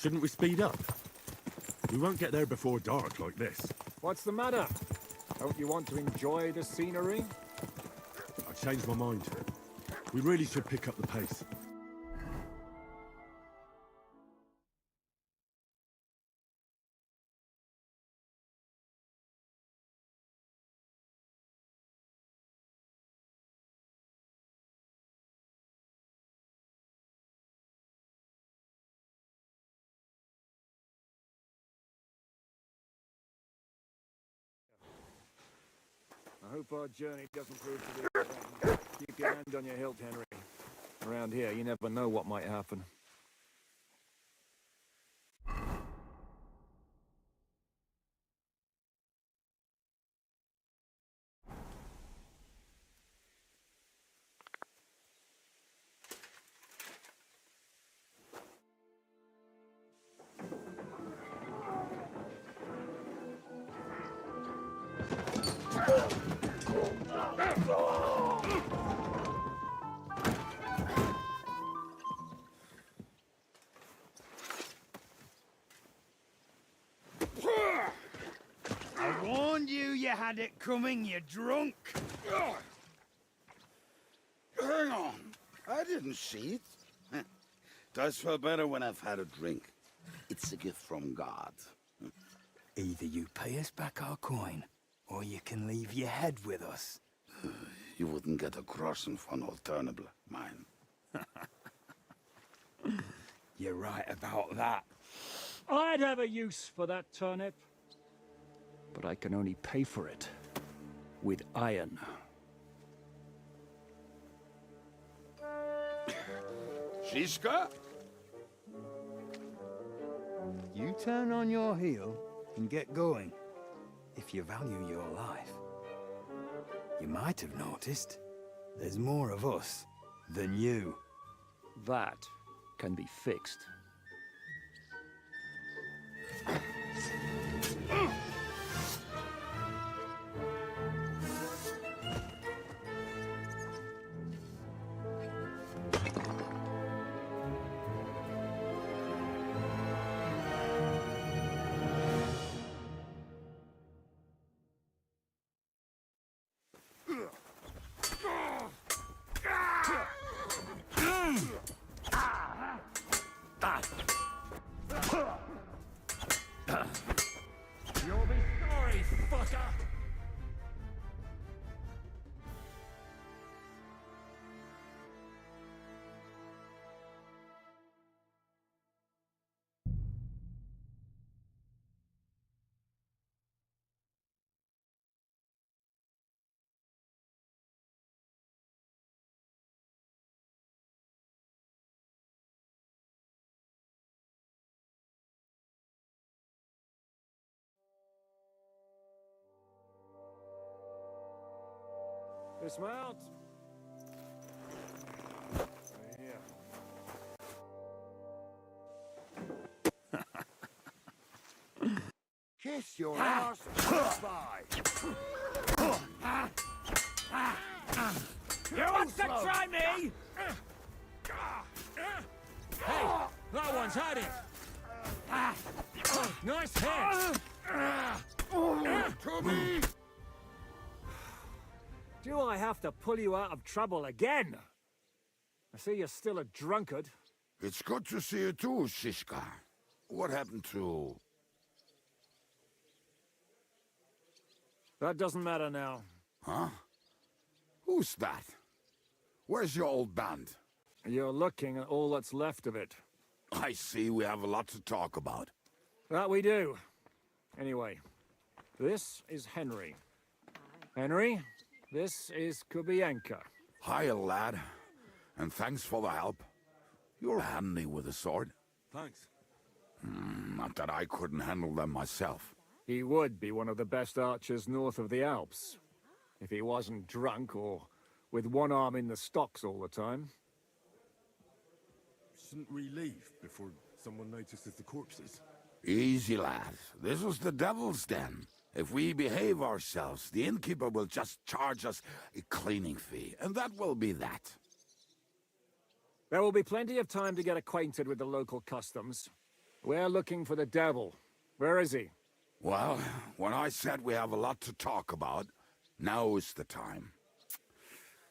Shouldn't we speed up? We won't get there before dark like this. What's the matter? Don't you want to enjoy the scenery? I changed my mind. We really should pick up the pace. I hope our journey doesn't prove to be a pain. Keep your hand on your hilt, Henry. Around here, you never know what might happen. I warned you you had it coming, you drunk. Hang on. I didn't see it. Does feel better when I've had a drink. It's a gift from God. Either you pay us back our coin, or you can leave your head with us. You wouldn't get a groschen for an alternative, mine. You're right about that. I'd have a use for that turnip. But I can only pay for it with iron. Shiska? You turn on your heel and get going, if you value your life. You might have noticed, there's more of us than you. That can be fixed. You'll be sorry, fucker! Dismount. Here. Kiss your ass goodbye. You want to try me? Hey, that one's had it. Nice hit. To me! Do I have to pull you out of trouble again? I see you're still a drunkard. It's good to see you too, Shiska. What happened to... That doesn't matter now. Huh? Who's that? Where's your old band? You're looking at all that's left of it. I see we have a lot to talk about. That we do. Anyway, this is Henry. Henry, this is Kubienka. Hiya, lad. And thanks for the help. You're handy with a sword. Thanks. Not that I couldn't handle them myself. He would be one of the best archers north of the Alps, if he wasn't drunk or with one arm in the stocks all the time. Shouldn't we leave before someone notices the corpses? Easy, lad. This was the devil's den. If we behave ourselves, the innkeeper will just charge us a cleaning fee, and that will be that. There will be plenty of time to get acquainted with the local customs. We're looking for the devil. Where is he? Well, when I said we have a lot to talk about, now is the time.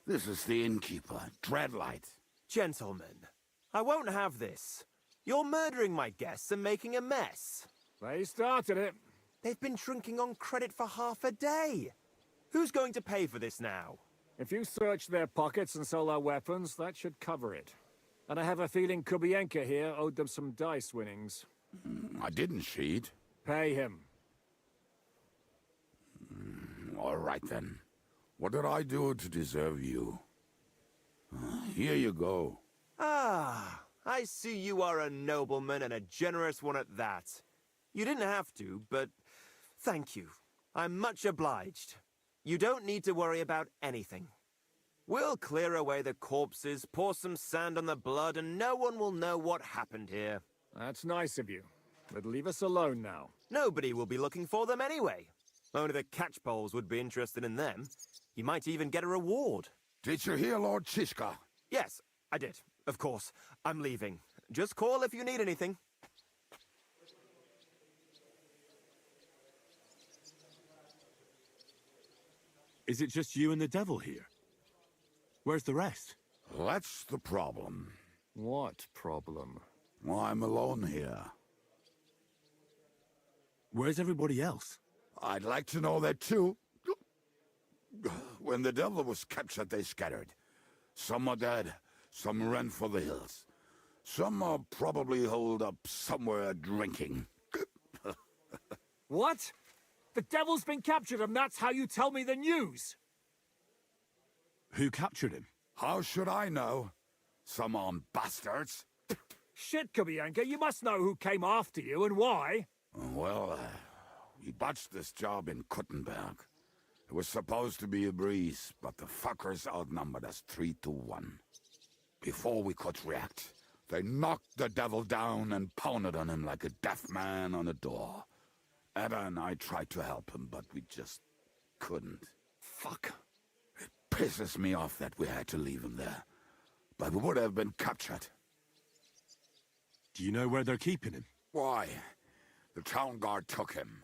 This is the innkeeper, Dreadlight. Gentlemen, I won't have this. You're murdering my guests and making a mess. They started it. They've been drinking on credit for half a day. Who's going to pay for this now? If you search their pockets and sell their weapons, that should cover it. And I have a feeling Kubienka here owed them some dice winnings. I didn't cheat. Pay him. All right, then. What did I do to deserve you? Here you go. Ah, I see you are a nobleman and a generous one at that. You didn't have to, but thank you. I'm much obliged. You don't need to worry about anything. We'll clear away the corpses, pour some sand on the blood, and no one will know what happened here. That's nice of you. But leave us alone now. Nobody will be looking for them anyway. Only the catchpoles would be interested in them. You might even get a reward. Did you hear Lord Chishka? Yes, I did. Of course. I'm leaving. Just call if you need anything. Is it just you and the devil here? Where's the rest? That's the problem. What problem? Well, I'm alone here. Where's everybody else? I'd like to know that too. When the devil was captured, they scattered. Some are dead, some ran for the hills. Some are probably holed up somewhere drinking. What? The devil's been captured and that's how you tell me the news? Who captured him? How should I know? Some armed bastards. Shit, Kubienka, you must know who came after you and why. Well, we botched this job in Kuttenberg. It was supposed to be a breeze, but the fuckers outnumbered us 3-1. Before we could react, they knocked the devil down and pounded on him like a deaf man on a door. Ada and I tried to help him, but we just couldn't. Fuck. It pisses me off that we had to leave him there. But we would have been captured. Do you know where they're keeping him? Why? The town guard took him.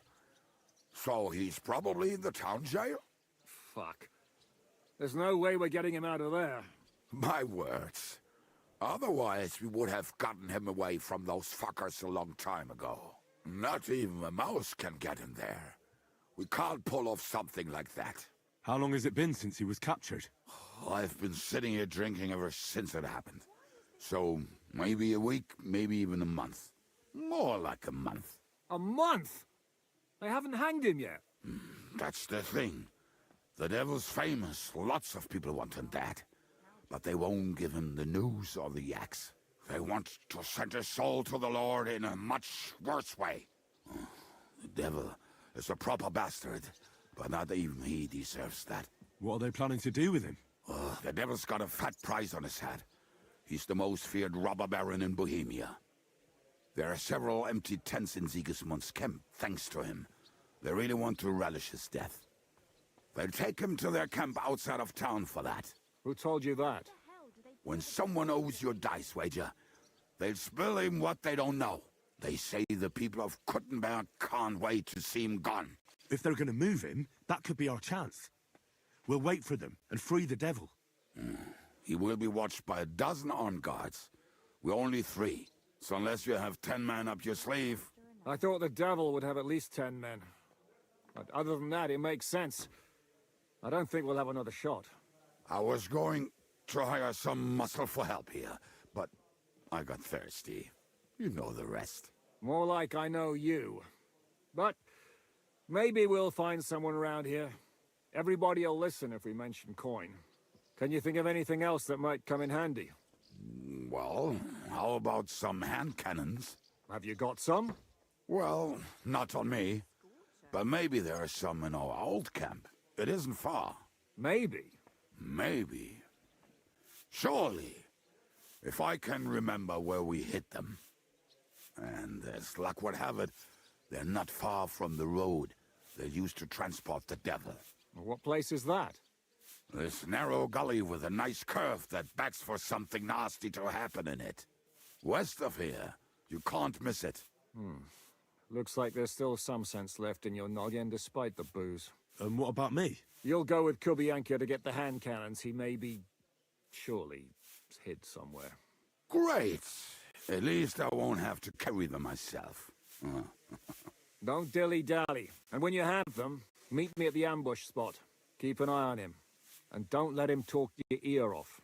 So he's probably in the town jail? Fuck. There's no way we're getting him out of there. My words. Otherwise, we would have gotten him away from those fuckers a long time ago. Not even a mouse can get in there. We can't pull off something like that. How long has it been since he was captured? I've been sitting here drinking ever since it happened. So, maybe a week, maybe even a month. More like a month. A month? They haven't hanged him yet. That's the thing. The devil's famous. Lots of people want him that. But they won't give him the news or the axe. They want to send his soul to the Lord in a much worse way. The devil is a proper bastard, but not even he deserves that. What are they planning to do with him? The devil's got a fat price on his head. He's the most feared robber baron in Bohemia. There are several empty tents in Sigismund's camp, thanks to him. They really want to relish his death. They'll take him to their camp outside of town for that. Who told you that? When someone owes you a dice wager, they'll spill him what they don't know. They say the people of Kuttenberg can't wait to see him gone. If they're gonna move him, that could be our chance. We'll wait for them and free the devil. He will be watched by a dozen armed guards. We're only 3. So unless you have 10 men up your sleeve... I thought the devil would have at least 10 men. But other than that, it makes sense. I don't think we'll have another shot. I was going to hire some muscle for help here, but I got thirsty. You know the rest. More like I know you. But maybe we'll find someone around here. Everybody will listen if we mention coin. Can you think of anything else that might come in handy? Well, how about some hand cannons? Have you got some? Well, not on me. But maybe there are some in our old camp. It isn't far. Maybe. Maybe. Surely. If I can remember where we hid them. And as luck would have it, they're not far from the road they used to transport the devil. What place is that? This narrow gully with a nice curve that begs for something nasty to happen in it. West of here, you can't miss it. Looks like there's still some sense left in your noggin despite the booze. And what about me? You'll go with Kubianka to get the hand cannons he may be... surely hid somewhere. Great! At least I won't have to carry them myself. Don't dilly-dally. And when you have them, meet me at the ambush spot. Keep an eye on him. And don't let him talk your ear off.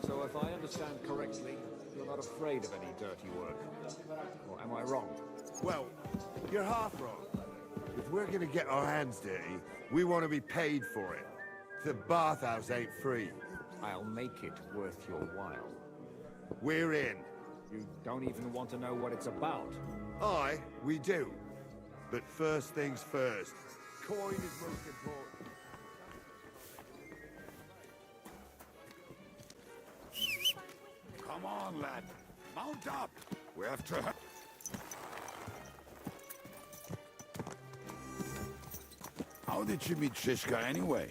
So if I understand correctly, you're not afraid of any dirty work. Or am I wrong? Well, you're half wrong. If we're gonna get our hands dirty, we want to be paid for it. The bathhouse ain't free. I'll make it worth your while. We're in. You don't even want to know what it's about. We do. But first things first. Coin is most important. Come on, lad. Mount up. We have to... How did you meet Shishka anyway?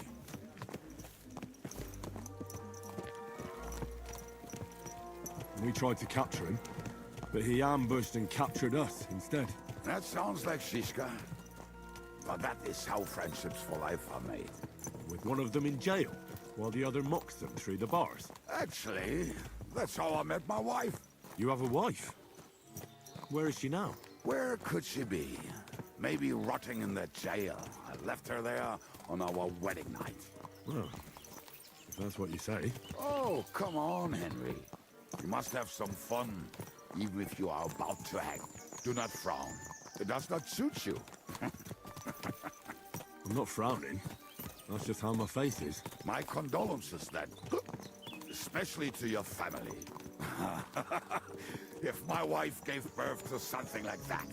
We tried to capture him, but he ambushed and captured us instead. That sounds like Shishka. But that is how friendships for life are made. With one of them in jail, while the other mocks them through the bars. Actually, that's how I met my wife. You have a wife? Where is she now? Where could she be? Maybe rotting in the jail. I left her there on our wedding night. Well, if that's what you say. Oh, come on, Henry. You must have some fun, even if you are about to hang. Do not frown. It does not suit you. I'm not frowning. That's just how my face is. My condolences, then. Especially to your family. If my wife gave birth to something like that,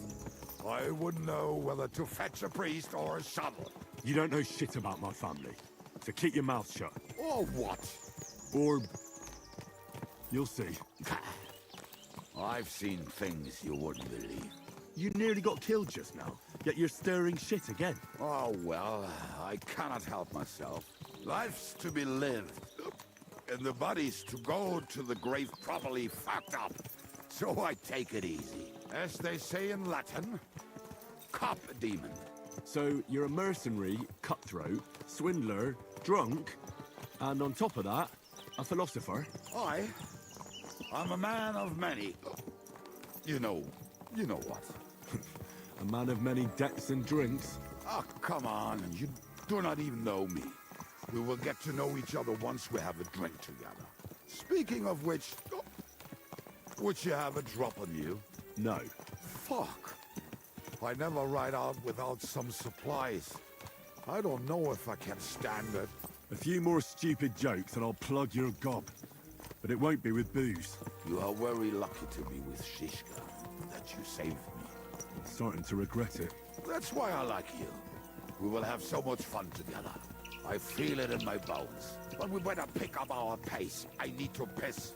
I wouldn't know whether to fetch a priest or a shovel. You don't know shit about my family, so keep your mouth shut. Or what? Or... you'll see. I've seen things you wouldn't believe. You nearly got killed just now, yet you're stirring shit again. Oh, well, I cannot help myself. Life's to be lived, and the body's to go to the grave properly fucked up. So I take it easy. As they say in Latin, cop demon. So you're a mercenary, cutthroat, swindler, drunk, and on top of that, a philosopher? I'm a man of many. You know what. A man of many debts and drinks? Oh, come on, you do not even know me. We will get to know each other once we have a drink together. Speaking of which, would you have a drop on you? No. Fuck. I never ride out without some supplies. I don't know if I can stand it. A few more stupid jokes and I'll plug your gob. But it won't be with booze. You are very lucky to be with Shishka, that you saved me. I'm starting to regret it. That's why I like you. We will have so much fun together. I feel it in my bones. But we better pick up our pace. I need to piss.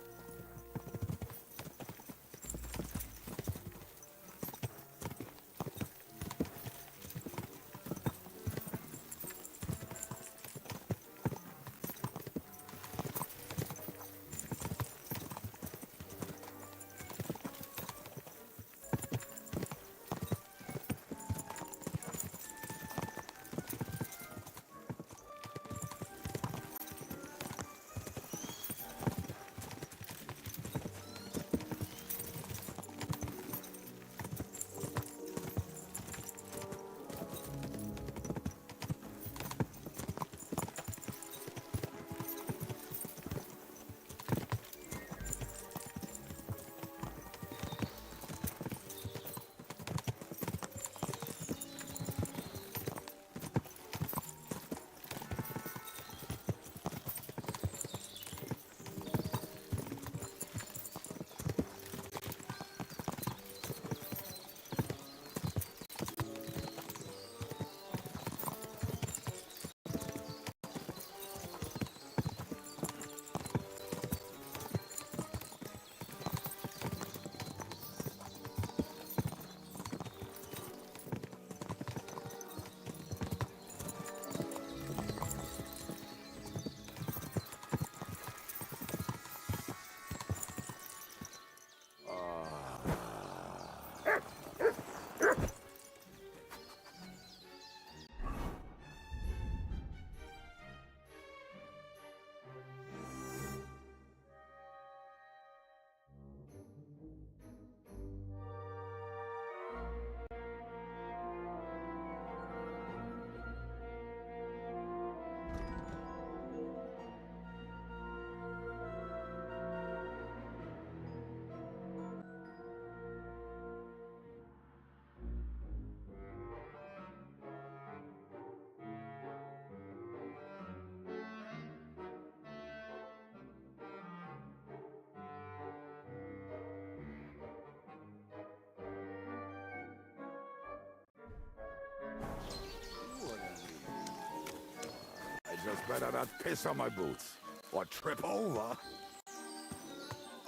Just better not piss on my boots or trip over.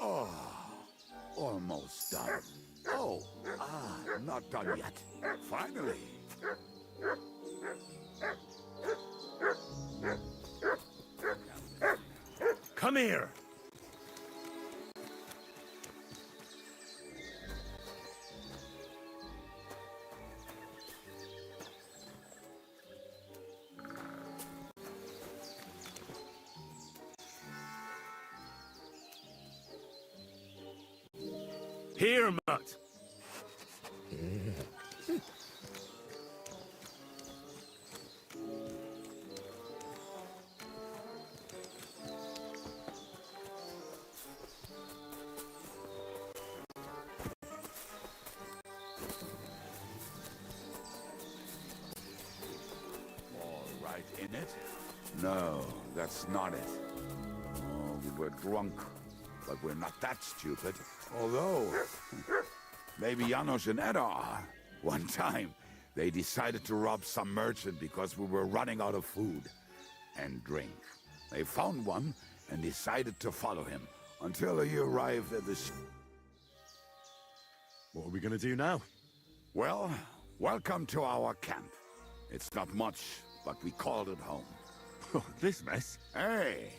Oh, almost done. Oh, not done yet. Finally. Come here! Here, Mutt. in it? No, that's not it. Oh, we were drunk, but we're not that stupid. Although, maybe Janos and Edda are. One time, they decided to rob some merchant because we were running out of food and drink. They found one and decided to follow him until he arrived at the... What are we gonna do now? Well, welcome to our camp. It's not much, but we called it home. This mess? Hey,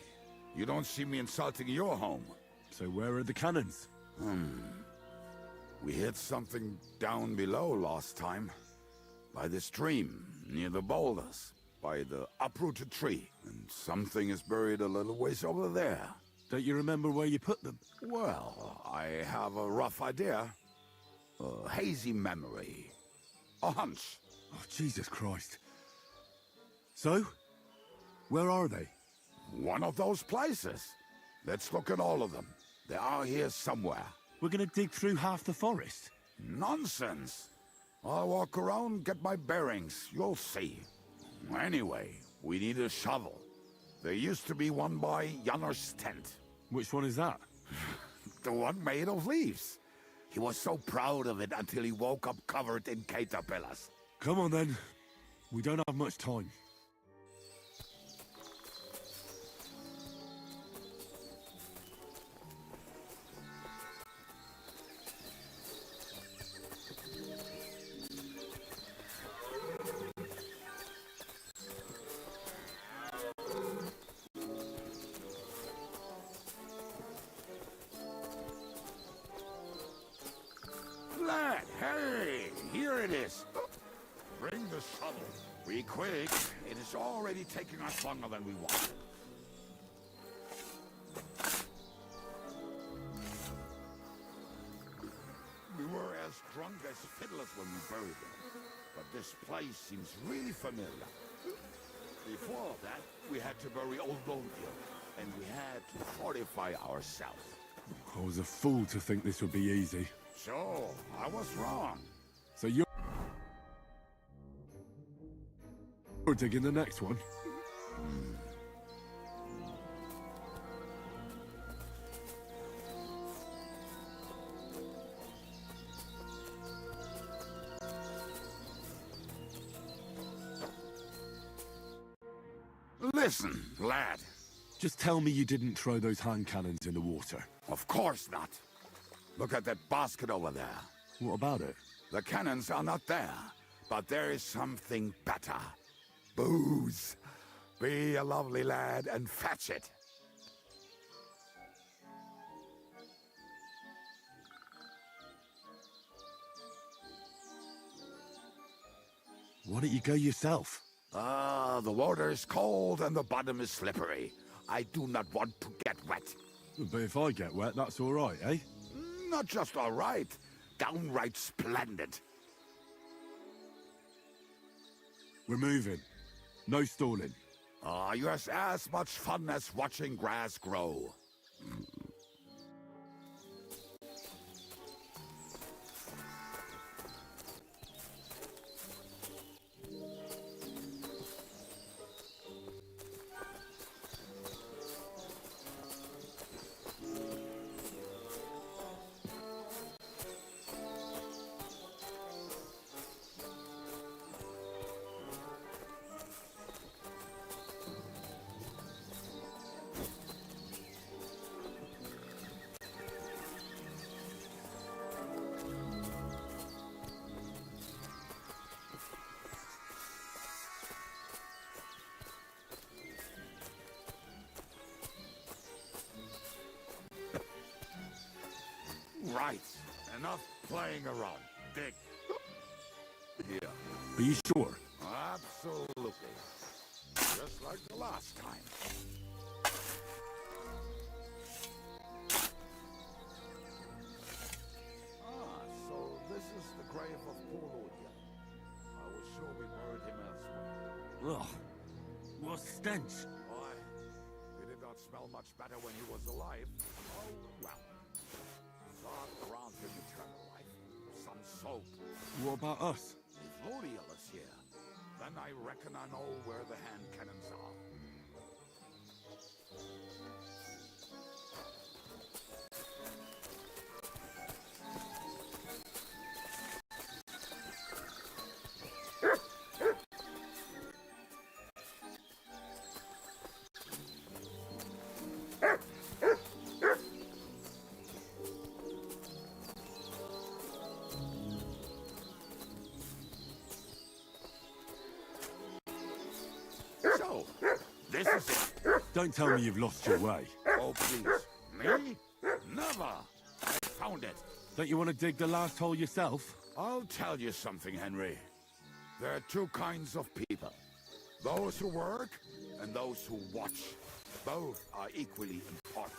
you don't see me insulting your home. So where are the cannons? We hit something down below last time. By the stream, near the boulders. By the uprooted tree. And something is buried a little ways over there. Don't you remember where you put them? Well, I have a rough idea. A hazy memory. A hunch. Oh, Jesus Christ. So? Where are they? One of those places. Let's look at all of them. They are here somewhere. We're gonna dig through half the forest? Nonsense. I'll walk around, get my bearings. You'll see. Anyway, we need a shovel. There used to be one by Janos' tent. Which one is that? The one made of leaves. He was so proud of it until he woke up covered in caterpillars. Come on then. We don't have much time. Lad, hey, here it is. Bring the shovel. Be quick. It is already taking us longer than we wanted. We were as drunk as fiddlers when we buried them. But this place seems really familiar. Before that, we had to bury Old Boneville, and we had to fortify ourselves. I was a fool to think this would be easy. So, I was wrong. So you're digging the next one? Listen, lad. Just tell me you didn't throw those hand cannons in the water. Of course not. Look at that basket over there. What about it? The cannons are not there, but there is something better. Booze. Be a lovely lad and fetch it. Why don't you go yourself? Ah, the water is cold and the bottom is slippery. I do not want to get wet. But if I get wet, that's all right, eh? Not just all right, downright splendid. We're moving. No stalling. Ah, you have as much fun as watching grass grow. Right. Enough playing around. Dig. Here. Are you sure? Absolutely. Just like the last time. Ah, so this is the grave of poor Odia. I was sure we buried him elsewhere. Ugh. What stench. Why? He did not smell much better when he was alive. Oh, well. Thought around him eternal life. Some soap. What about us? If Lodiel is here, Then I reckon I know where the hand cannons are. So, this is it. Don't tell me you've lost your way. Oh, please. Me? Never. I found it. Don't you want to dig the last hole yourself? I'll tell you something, Henry. There are two kinds of people. Those who work and those who watch. Both are equally important.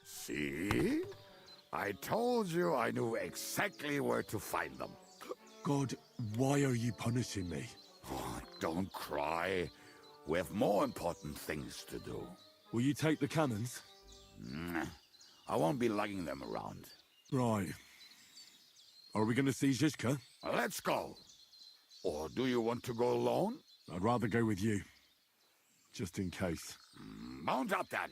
See? I told you I knew exactly where to find them. God, why are you punishing me? Oh, don't cry. We have more important things to do. Will you take the cannons? I won't be lugging them around. Right. Are we going to see Zizka? Let's go. Or do you want to go alone? I'd rather go with you. Just in case. Mount up then.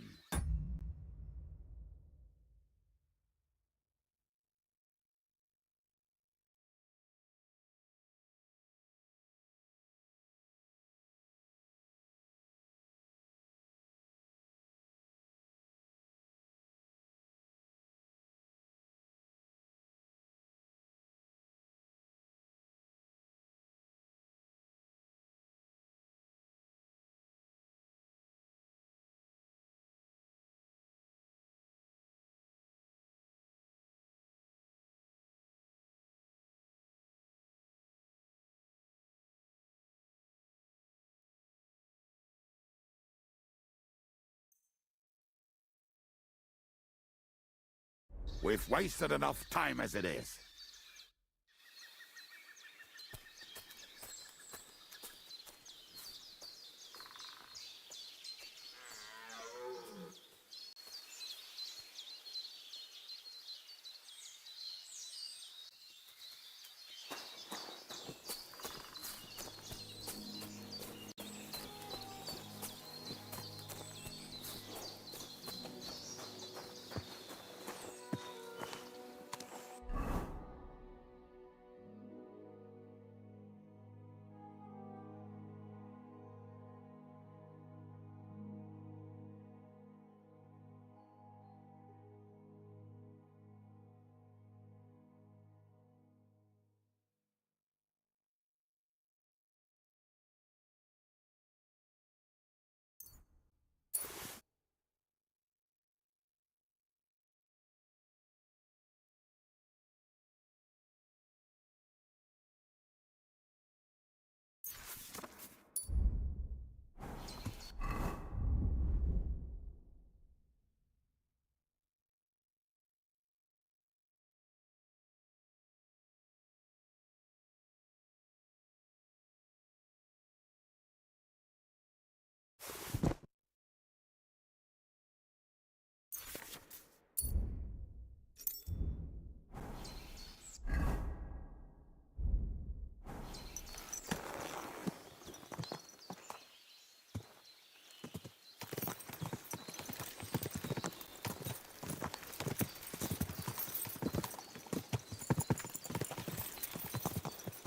We've wasted enough time as it is.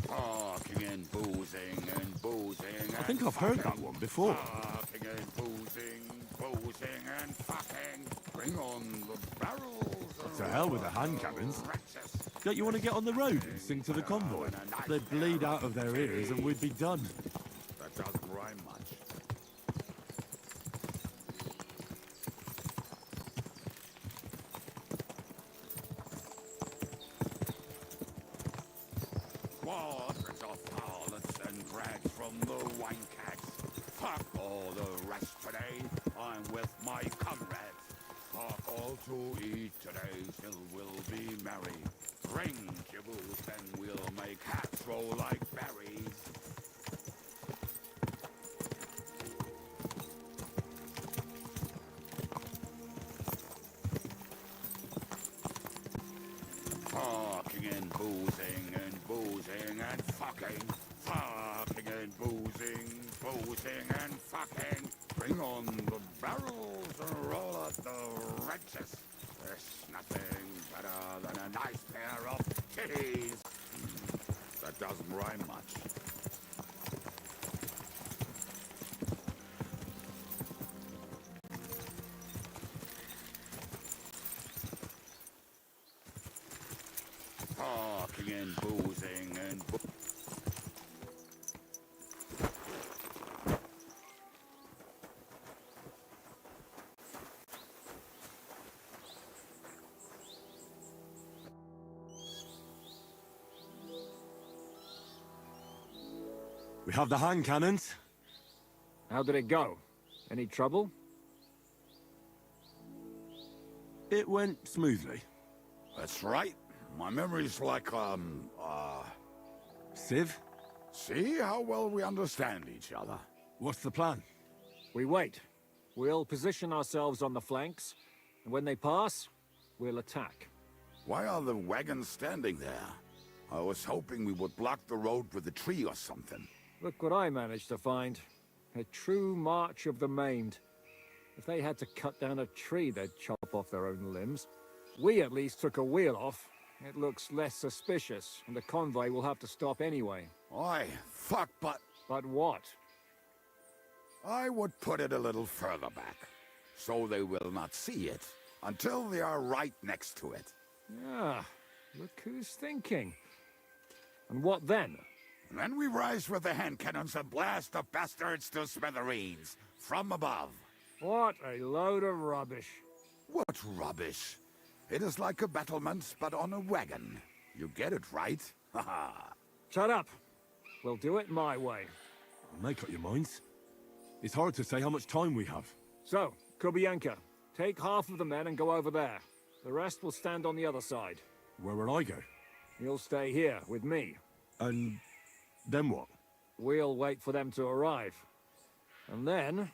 Talking and boozing and boozing. I think I've heard that one before. Talking and boozing and fucking. Bring on the barrels. To hell with the hand cannons. Wretches. Don't you want to get on the road and sing to the convoy? They'd bleed out of their ears and we'd be done. That doesn't rhyme much. Squadrons of harlots and drags from the wine kegs. Fuck all the rest today. I'm with my comrades. Fuck all to eat today till we'll be merry. Bring your booze and we'll make hats roll like berries. Talking and boozing and fucking. Fucking and boozing, boozing and fucking. Bring on the barrels and roll out the wrenches. There's nothing better than a nice pair of titties. That doesn't rhyme much. Talking and boozing and We have the hand cannons. How did it go? Any trouble? It went smoothly. That's right. My memory's like, Civ, see how well we understand each other. what's the plan? We wait. We'll position ourselves on the flanks, and when they pass, we'll attack. Why are the wagons standing there? I was hoping we would block the road with a tree or something. Look what I managed to find. A true march of the maimed. If they had to cut down a tree, they'd chop off their own limbs. We at least took a wheel off. It looks less suspicious, and the convoy will have to stop anyway. Oi, fuck, but But what? I would put it a little further back, so they will not see it until they are right next to it. Ah, look who's thinking. And what then? And then we rise with the hand cannons and blast the bastards to smithereens from above. What a load of rubbish. What rubbish! It is like a battlement, but on a wagon. You get it right? Haha. Shut up. We'll do it my way. Make up your minds. It's hard to say how much time we have. So, Kubienka, take half of the men and go over there. The rest will stand on the other side. Where will I go? You'll stay here with me. And then what? We'll wait for them to arrive. And then...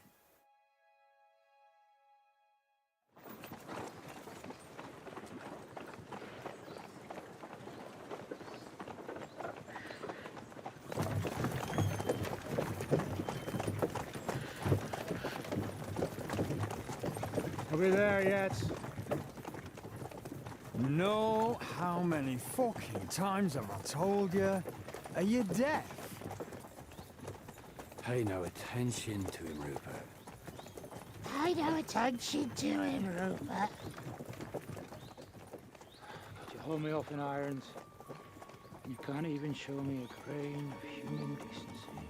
Are we there yet? No, how many fucking times have I told you? Are you deaf? Pay no attention to him, Rupert. Pay no attention to him, Rupert. You hold me up in irons. You can't even show me a grain of human decency.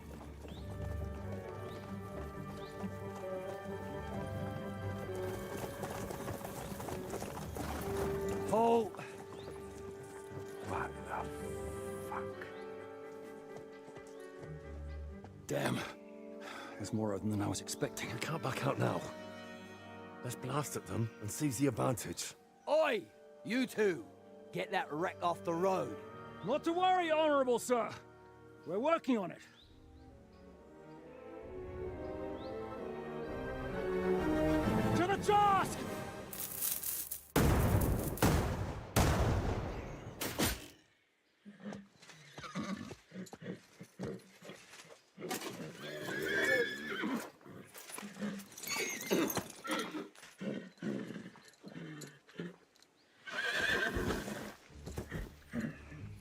Halt! What the fuck? Damn. There's more of them than I was expecting. I can't back out now. Let's blast at them and seize the advantage. Oi! You two! Get that wreck off the road. Not to worry, Honorable Sir. We're working on it. To the task!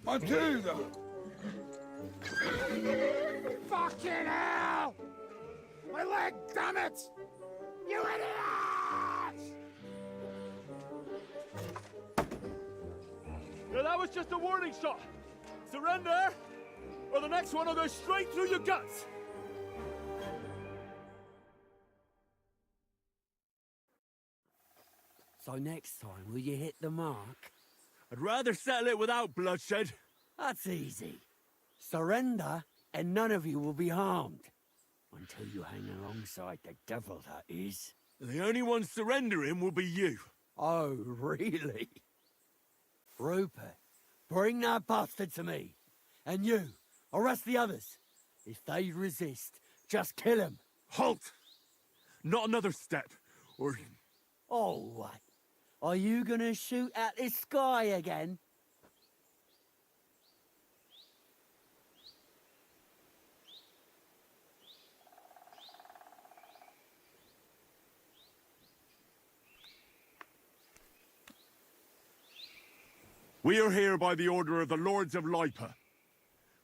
Matilda! Fucking hell! My leg, damn it! You idiot! Yeah, that was just a warning shot. Surrender, or the next one will go straight through your guts. So next time, will you hit the mark? I'd rather settle it without bloodshed. That's easy. Surrender, and none of you will be harmed. Until you hang alongside the devil, that is. The only one surrendering will be you. Oh, really? Rupert, bring that bastard to me. And you, arrest the others. If they resist, just kill them. Halt! Not another step, or... Oh, what? Are you gonna shoot at the sky again? We are here by the order of the Lords of Lipa.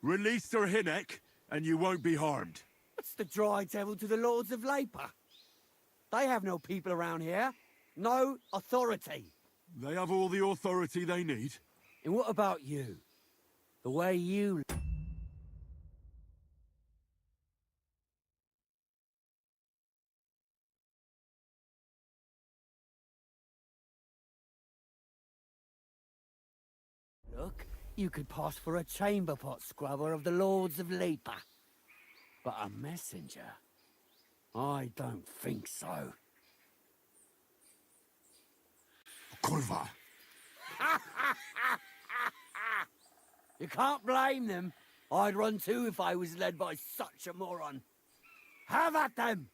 Release Sir Hinnek, and you won't be harmed. What's the dry devil to the Lords of Labour? They have no people around here. No authority. They have all the authority they need. And what about you? The way you... Look, you could pass for a chamber pot scrubber of the Lords of Lipa. But a messenger? I don't think so. Kurva. You can't blame them. I'd run too if I was led by such a moron. Have at them!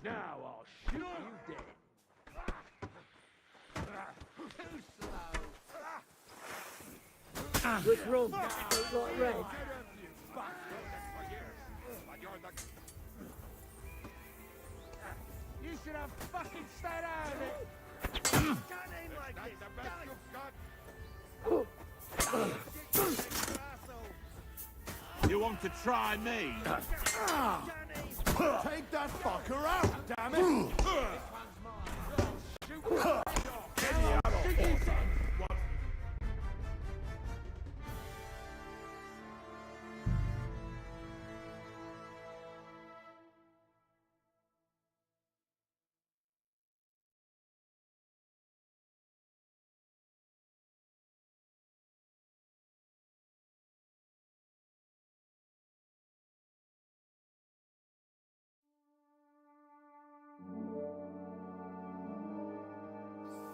Now I'll shoot you dead. What's wrong? Don't like red? You should have fucking stayed out of it. Can't aim like this. You want to try me? Take that fucker out, damn it!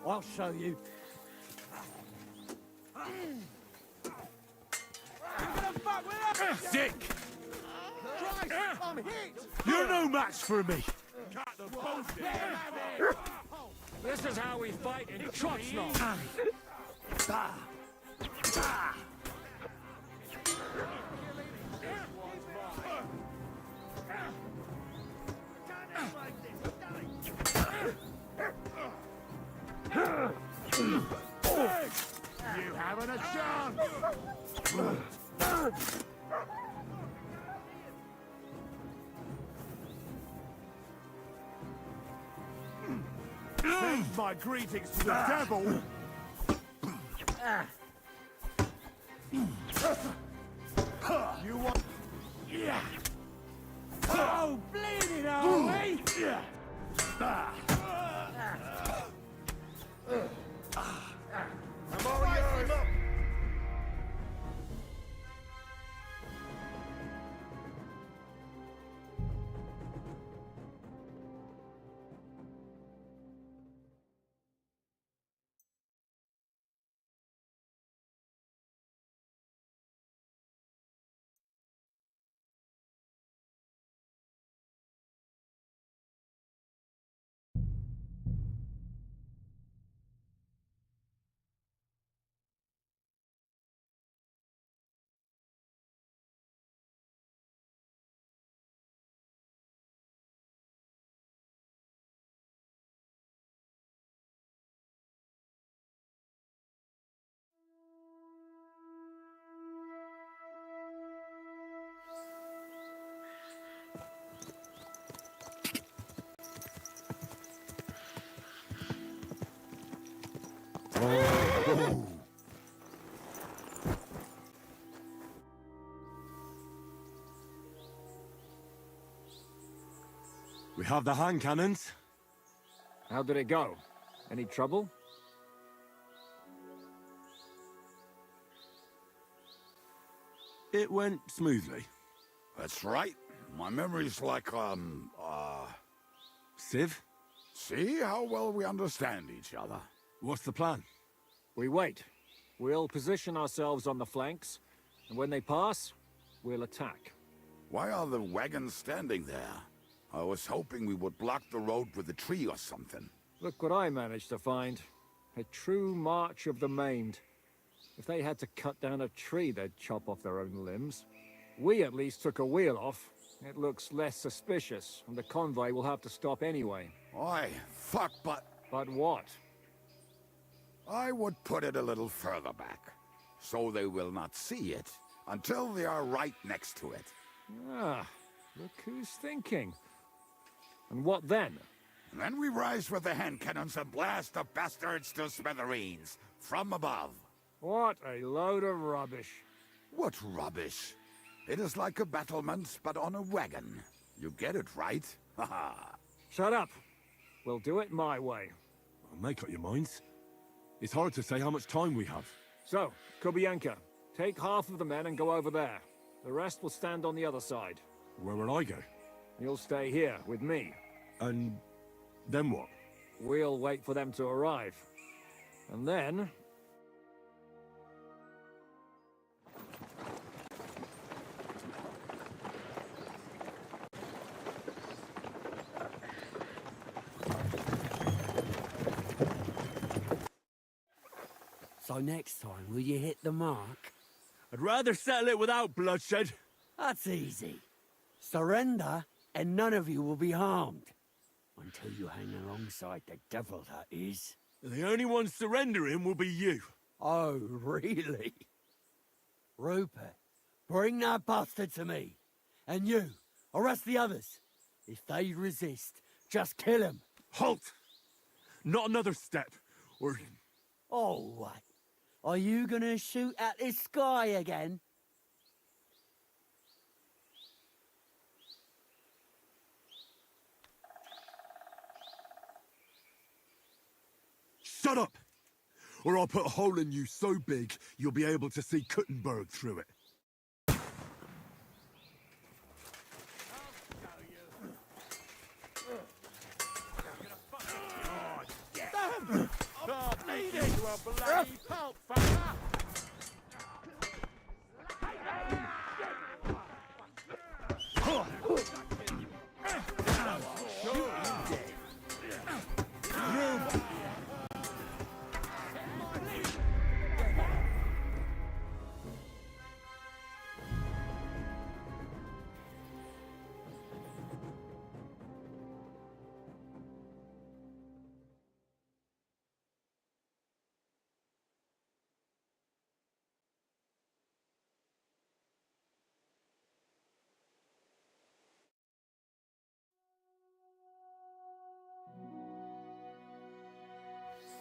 I'll show you. Sick! I'm hit! You're no match for me! This is how we fight in Trotsnov. You haven't a chance! Send my greetings to the devil! You want... Yeah! Oh, bleeding, are we? I'm all yours! We have the hand cannons. How did it go? Any trouble? It went smoothly. That's right. My memory's like, Civ, See how well we understand each other. what's the plan? We wait. We'll position ourselves on the flanks, and when they pass, we'll attack. Why are the wagons standing there? I was hoping we would block the road with a tree or something. Look what I managed to find. A true march of the maimed. If they had to cut down a tree, they'd chop off their own limbs. We at least took a wheel off. It looks less suspicious, and the convoy will have to stop anyway. Oi, fuck, but But what? I would put it a little further back, so they will not see it until they are right next to it. Ah, look who's thinking. And what then? And then we rise with the hand cannons and blast the bastards to smithereens from above. What a load of rubbish. What rubbish! It is like a battlement, but on a wagon. You get it, right? Haha. Shut up. We'll do it my way. Well, make up your minds. It's hard to say how much time we have. So, Kubianka, take half of the men and go over there. The rest will stand on the other side. Where will I go? You'll stay here with me. And then what? We'll wait for them to arrive. And then... So next time, will you hit the mark? I'd rather settle it without bloodshed. That's easy. Surrender, and none of you will be harmed. Until you hang alongside the devil, that is. The only one surrendering will be you. Oh, really? Rupert, bring that bastard to me. And you, arrest the others. If they resist, just kill them. Halt! Not another step, or... Oh, what? Are you gonna shoot at this sky again? Shut up! Or I'll put a hole in you so big, you'll be able to see Kuttenberg through it.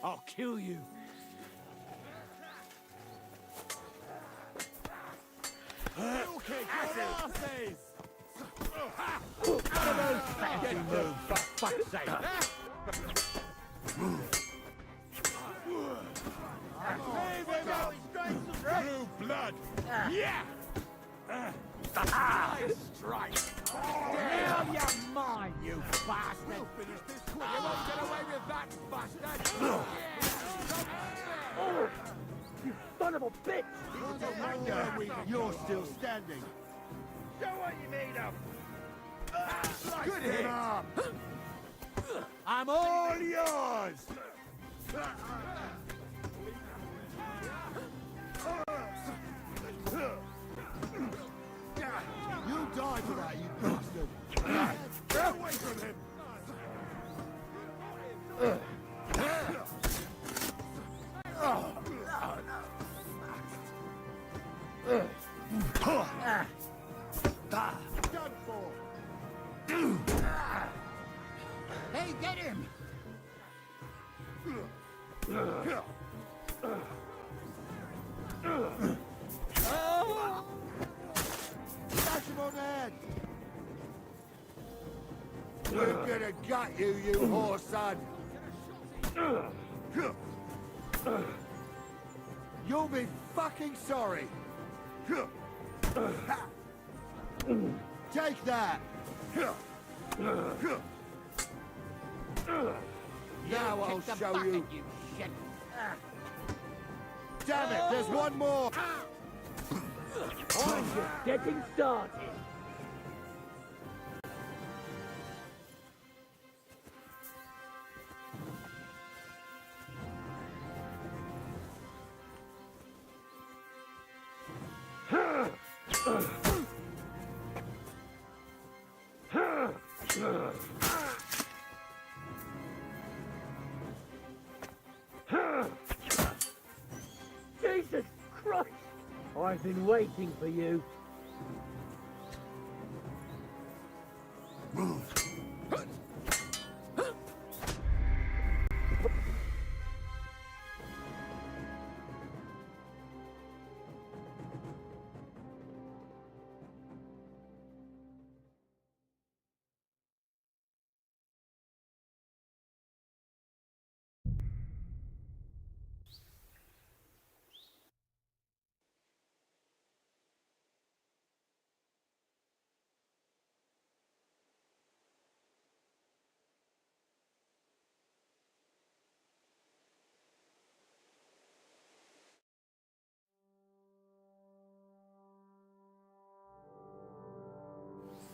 I'll kill you. True blood! Yeah! Strike. Out of your mind, you bastard. We'll finish this quick. You won't get away with that, bastard! You son of a bitch! You're still standing. Show what you made of! Good hit. I'm all yours. You die for that, you bastard. Get away from him! Done for. Hey, get him! Smash him on the head. We're gonna gut you, you whore son. You'll be fucking sorry. Take that. Now I'll show you. Damn it, there's one more. I'm just getting started. I've been waiting for you.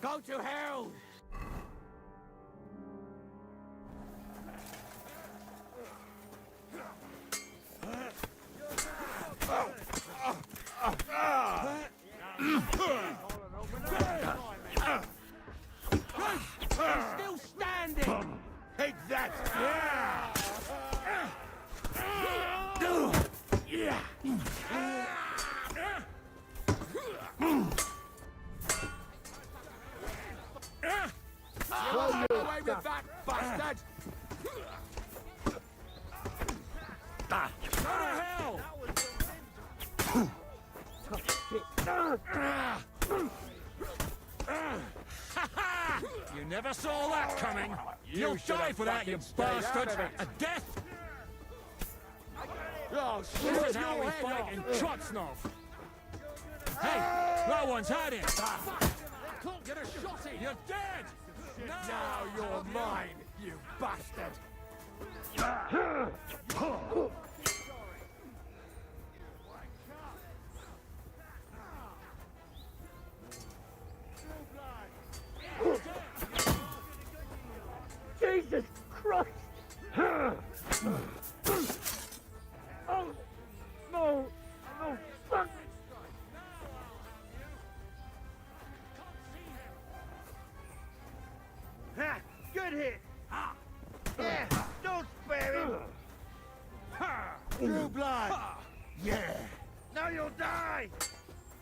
Go to hell! Still standing! Take that! Get away with that, bastard! Go to hell! You never saw that coming! You'll die for that, you bastard! A death? Oh, This is how we fight in Trotsnov! Hey, that one's had it! Can't get a shot in! You're dead! Now you're mine, you bastard! Jesus Christ! Oh, no! Oh, fuck! Ha! Good hit! Yeah, don't spare him! True blood! Yeah! Now you'll die!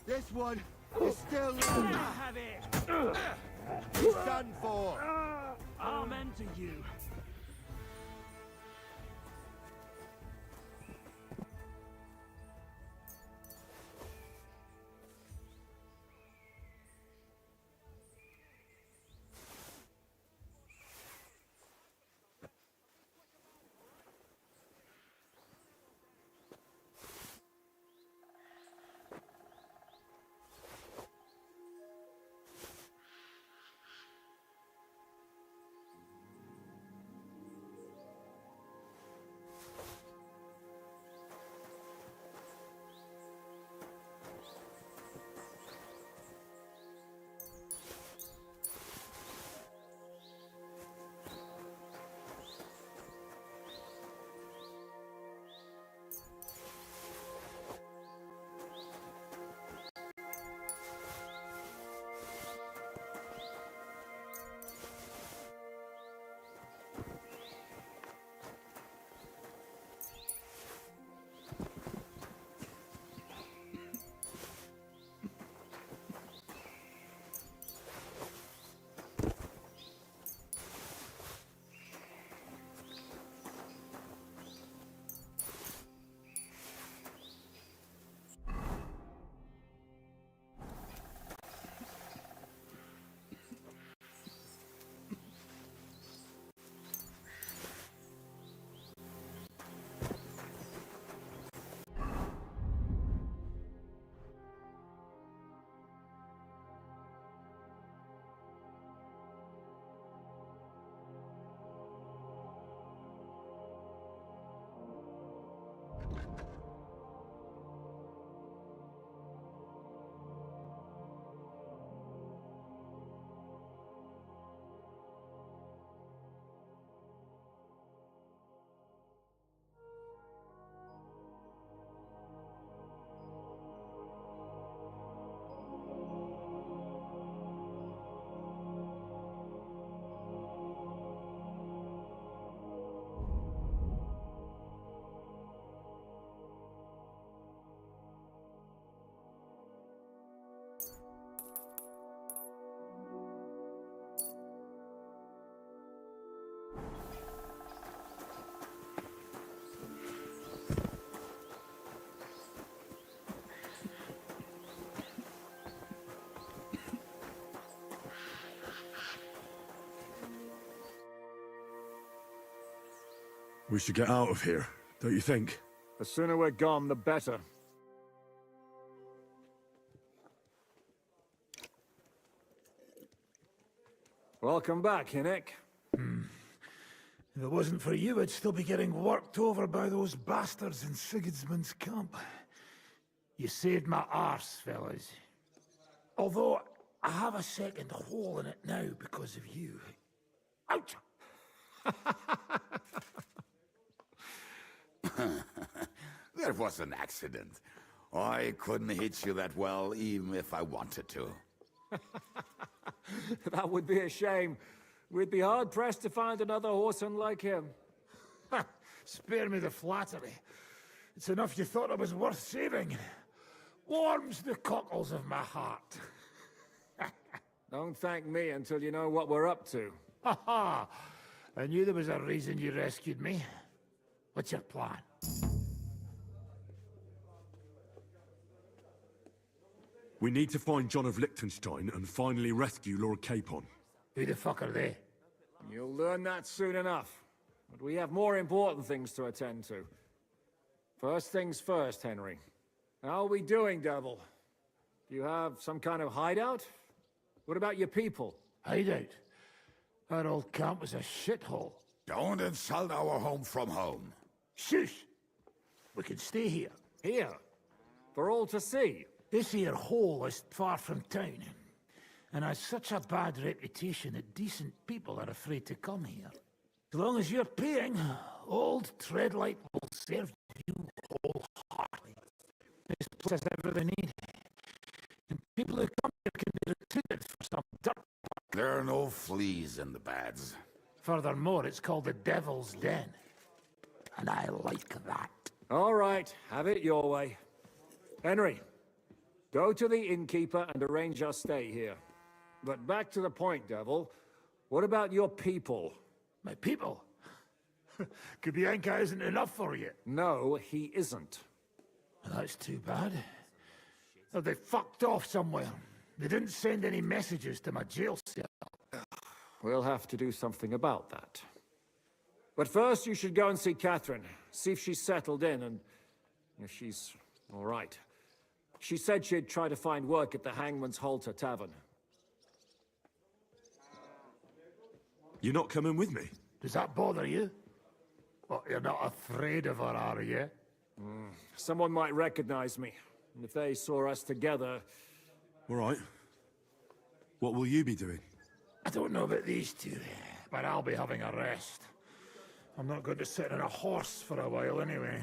This one is still alive. Have it! He's done for. Amen to you. We should get out of here, don't you think? The sooner we're gone, the better. Welcome back, Hinnick. If it wasn't for you, I'd still be getting worked over by those bastards in Sigismund's camp. You saved my arse, fellas. Although, I have a second hole in it now because of you. Ouch! That was an accident. I couldn't hit you that well, even if I wanted to. That would be a shame. We'd be hard-pressed to find another horseman like him. Spare me the flattery. It's enough you thought I was worth saving. Warms the cockles of my heart. Don't thank me until you know what we're up to. Ha ha! I knew there was a reason you rescued me. What's your plan? We need to find John of Liechtenstein and finally rescue Lord Capon. Who the fuck are they? You'll learn that soon enough. But we have more important things to attend to. First things first, Henry. How are we doing, Devil? Do you have some kind of hideout? What about your people? Hideout? Our old camp was a shithole. Don't insult our home from home. Shush! We can stay here. Here? For all to see? This here hole is far from town, and has such a bad reputation that decent people are afraid to come here. As long as you're paying, old Treadlight will serve you wholeheartedly. This place has everything they need, and people who come here can be recruited for some dirt. There are no fleas in the beds. Furthermore, it's called the Devil's Den, and I like that. All right, have it your way. Henry, go to the innkeeper and arrange our stay here. But back to the point, Devil. What about your people? My people? Kubienka isn't enough for you. No, he isn't. That's too bad. Oh, they fucked off somewhere. They didn't send any messages to my jail cell. We'll have to do something about that. But first, you should go and see Catherine. See if she's settled in and if she's all right. She said she'd try to find work at the Hangman's Halter Tavern. You're not coming with me? Does that bother you? What, you're not afraid of her, are you? Someone might recognize me. And if they saw us together... All right. What will you be doing? I don't know about these two, but I'll be having a rest. I'm not going to sit on a horse for a while anyway.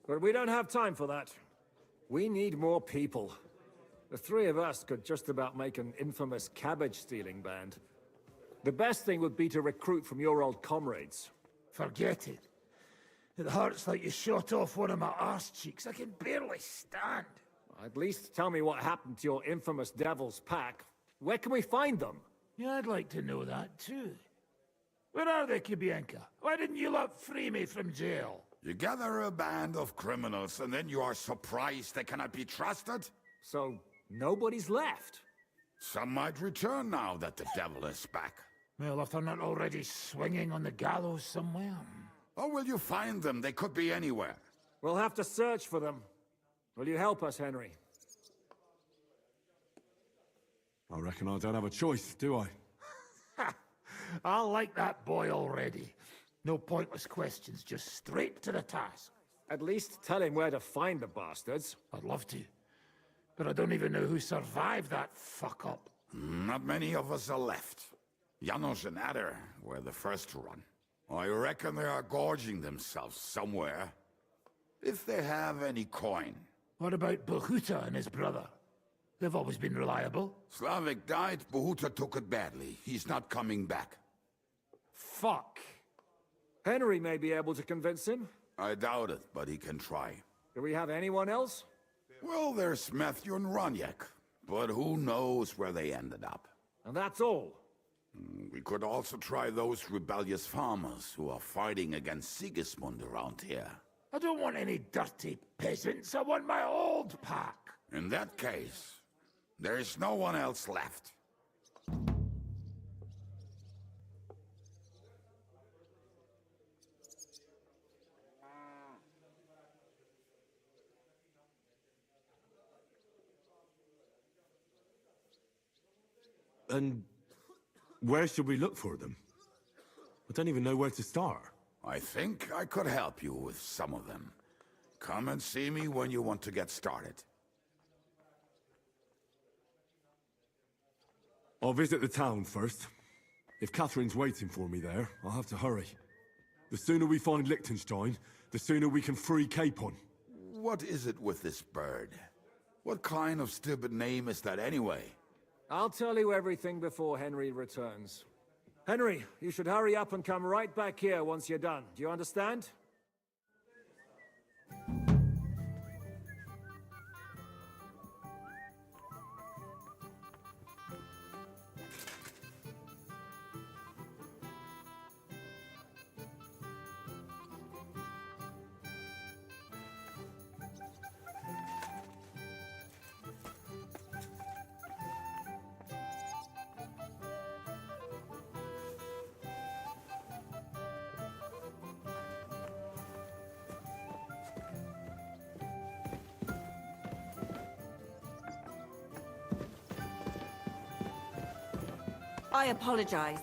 But we don't have time for that. We need more people. The three of us could just about make an infamous cabbage-stealing band. The best thing would be to recruit from your old comrades. Forget it. It hurts like you shot off one of my arse cheeks. I can barely stand. At least tell me what happened to your infamous Devil's Pack. Where can we find them? Yeah, I'd like to know that too. Where are they, Kubienka? Why didn't you lot free me from jail? You gather a band of criminals and then you are surprised they cannot be trusted? So, nobody's left? Some might return now that the devil is back. Well, if they're not already swinging on the gallows somewhere. Or will you find them? They could be anywhere. We'll have to search for them. Will you help us, Henry? I reckon I don't have a choice, do I? I like that boy already. No pointless questions, just straight to the task. At least tell him where to find the bastards. I'd love to. But I don't even know who survived that fuck-up. Not many of us are left. Janos and Adder were the first to run. I reckon they are gorging themselves somewhere. If they have any coin. What about Bahuta and his brother? They've always been reliable. Slavik died, Bahuta took it badly. He's not coming back. Fuck. Henry may be able to convince him. I doubt it, but he can try. Do we have anyone else? Well, there's Matthew and Roniak, but who knows where they ended up. And that's all. We could also try those rebellious farmers who are fighting against Sigismund around here. I don't want any dirty peasants. I want my old pack. In that case, there is no one else left. And where should we look for them? I don't even know where to start. I think I could help you with some of them. Come and see me when you want to get started. I'll visit the town first. If Catherine's waiting for me there, I'll have to hurry. The sooner we find Liechtenstein, the sooner we can free Capon. What is it with this bird? What kind of stupid name is that anyway? I'll tell you everything before Henry returns. Henry, you should hurry up and come right back here once you're done. Do you understand? I apologize.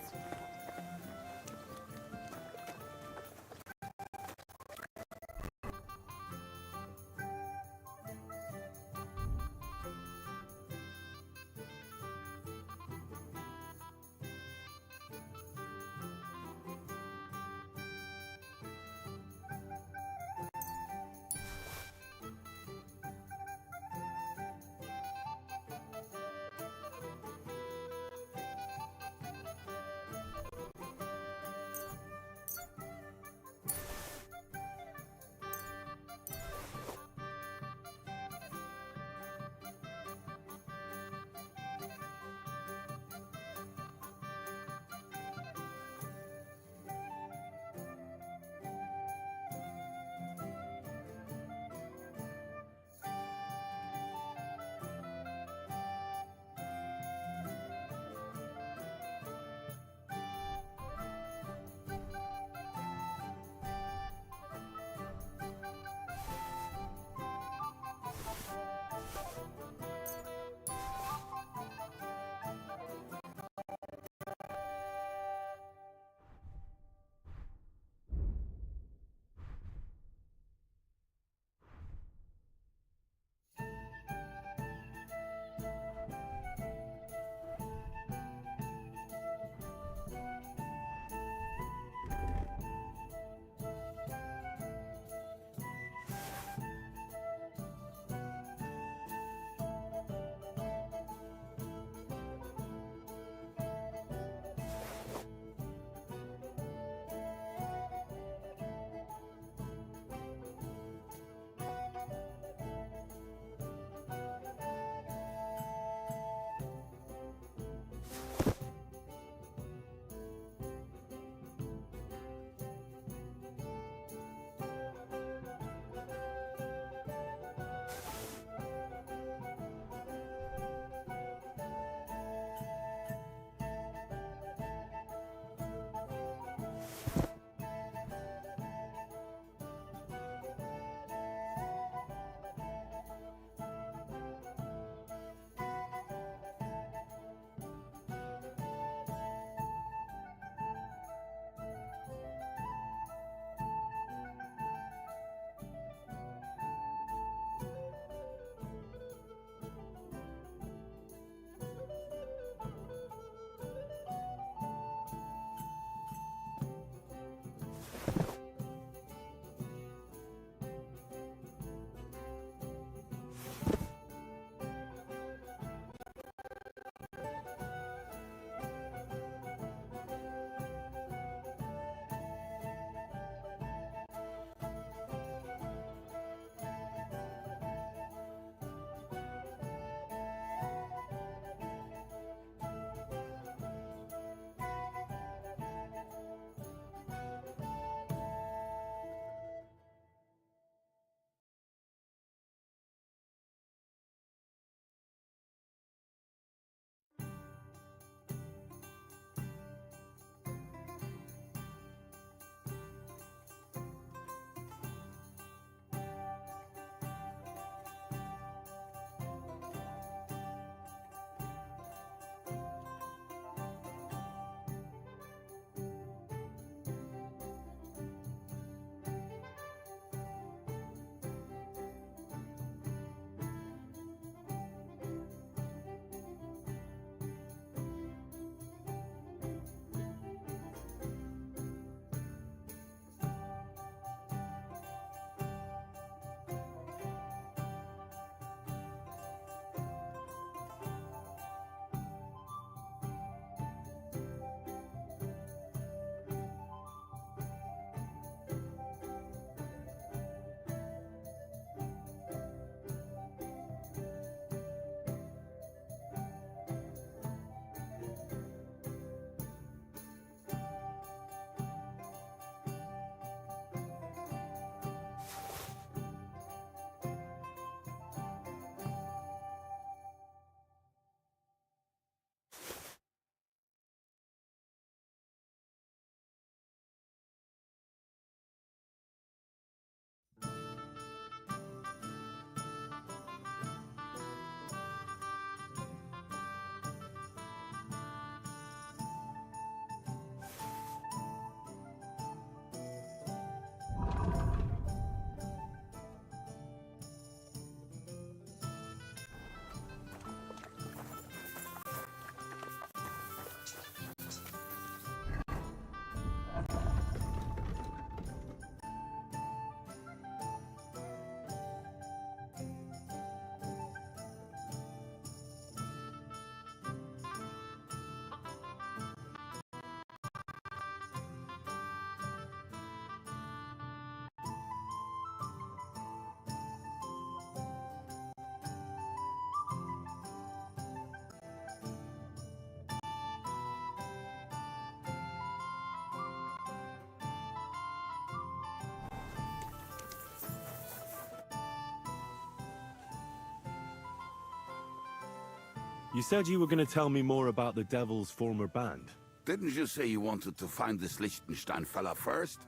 You said you were going to tell me more about the Devil's former band. Didn't you say you wanted to find this Liechtenstein fella first?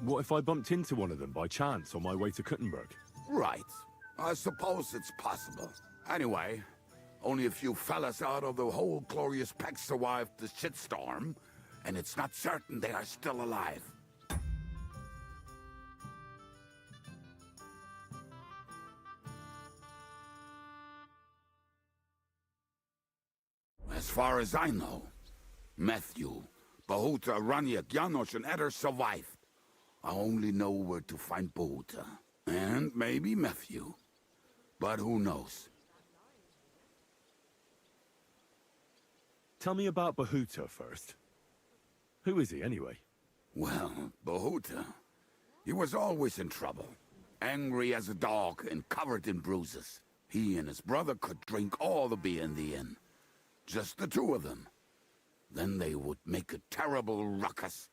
What if I bumped into one of them by chance on my way to Kuttenberg? Right. I suppose it's possible. Anyway, only a few fellas out of the whole glorious pack survived the shitstorm, and it's not certain they are still alive. As far as I know, Matthew, Bahuta, Raniak, Janos, and Eder survived. I only know where to find Bahuta. And maybe Matthew. But who knows? Tell me about Bahuta first. Who is he, anyway? Well, Bahuta, he was always in trouble. Angry as a dog and covered in bruises. He and his brother could drink all the beer in the inn. Just the two of them. Then they would make a terrible ruckus.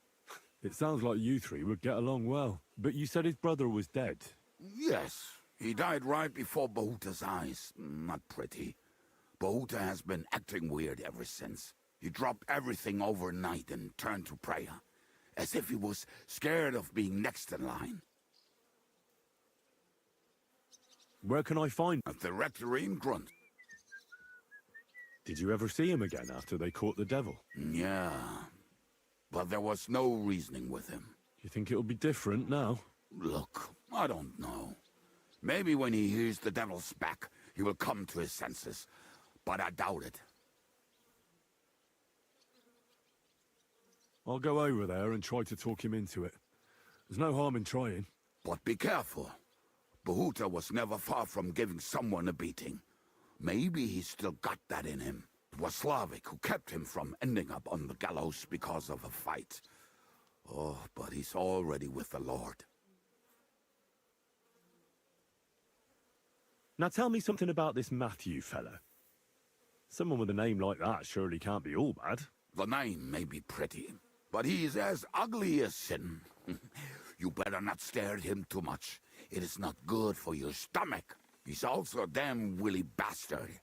It sounds like you three would get along well. But you said his brother was dead. Yes, he died right before Bahuta's eyes. Not pretty. Bahuta has been acting weird ever since. He dropped everything overnight and turned to prayer. As if he was scared of being next in line. Where can I find him? At the rectory in Grunt. Did you ever see him again after they caught the devil? Yeah, but there was no reasoning with him. You think it'll be different now? Look, I don't know. Maybe when he hears the devil's back, he will come to his senses. But I doubt it. I'll go over there and try to talk him into it. There's no harm in trying. But be careful. Bahuta was never far from giving someone a beating. Maybe he's still got that in him. It was Slavic who kept him from ending up on the gallows because of a fight. Oh, but he's already with the Lord. Now tell me something about this Matthew fella. Someone with a name like that surely can't be all bad. The name may be pretty, but he's as ugly as sin. You better not stare at him too much. It is not good for your stomach. He's also a damn willy bastard.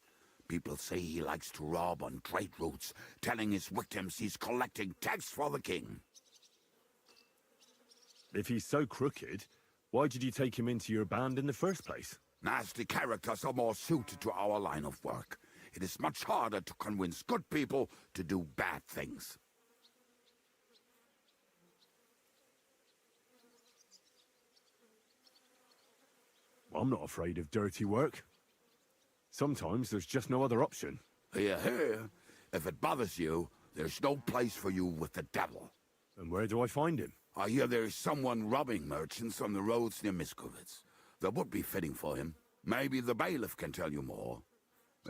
People say he likes to rob on trade routes, telling his victims he's collecting tax for the king. If he's so crooked, why did you take him into your band in the first place? Nasty characters are more suited to our line of work. It is much harder to convince good people to do bad things. I'm not afraid of dirty work. Sometimes there's just no other option. Hear, hear. If it bothers you, there's no place for you with the devil. And where do I find him? I hear there is someone robbing merchants on the roads near Miskovitz. That would be fitting for him. Maybe the bailiff can tell you more.